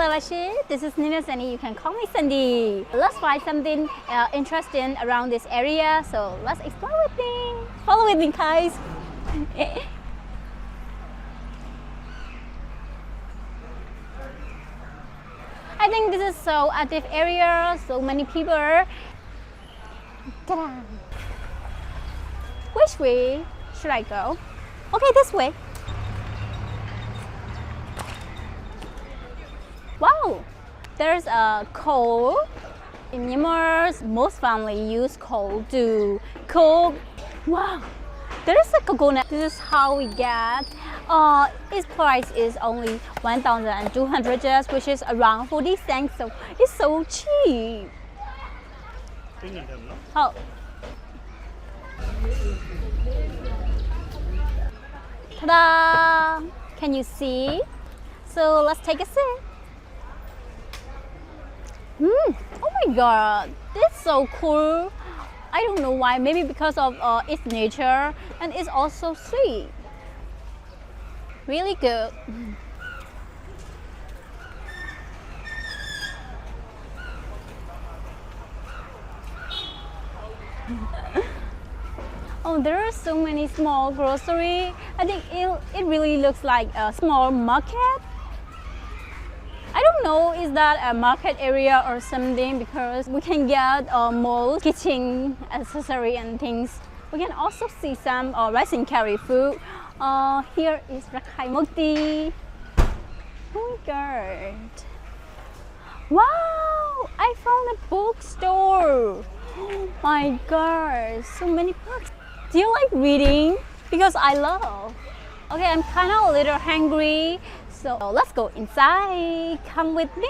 Bangladeshi. This is Nina Sandi. You can call me Sandi. Let's find something interesting around this area. So let's explore with me. Follow with me, guys. I think this is so active area. So many people. Ta-da. Which way should I go? Okay, this way. Wow, there's a coal. In Myanmar, most family use coal to cook. Wow, there is a coconut. This is how we get. Its price is only 1,200 just, which is around 40 cents. So it's so cheap. Oh. Ta-da! Can you see? So let's take a sip. Oh my god, that's so cool. I don't know why, maybe because of its nature, and it's also sweet. Really good. Oh, there are so many small grocery. I think it really looks like a small market. I don't know, is that a market area or something, because we can get most kitchen accessory and things. We can also see some rice and curry food. Here is Rakhai Mukti. Oh my god. Wow, I found a bookstore. Oh my god, so many books. Do you like reading? Because I love. Okay, I'm kind of a little hungry. So let's go inside. Come with me.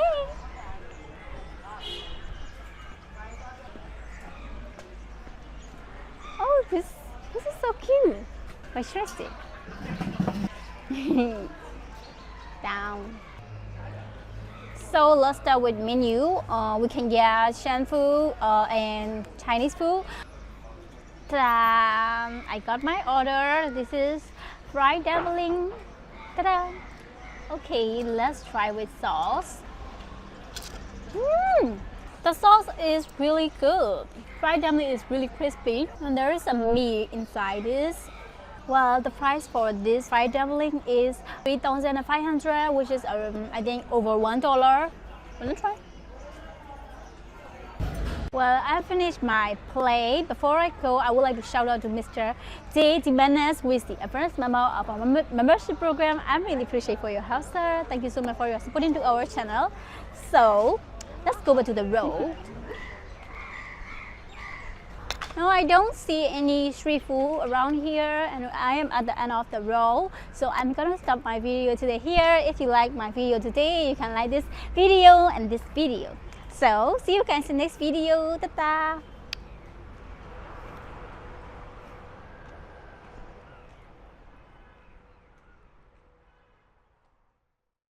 Oh, this is so cute. Why should I sit? Down. So let's start with menu. We can get Shan food and Chinese food. Ta-da! I got my order. This is fried dumpling. Ta-da! Okay, let's try with sauce. The sauce is really good. Fried dumpling is really crispy, and there is some meat inside this. Well, the price for this fried dumpling is 3,500, which is I think over $1. Wanna try? Well, I finished my plate. Before I go, I would like to shout out to Mr. J. Jimenez, who is the advanced member of our membership program. I really appreciate for your help, sir. Thank you so much for your support into our channel. So, let's go back to the road. No, I don't see any street food around here, and I am at the end of the road. So I'm gonna stop my video today here. If you like my video today, you can like this video and this video. So, see you guys in the next video. Ta-ta!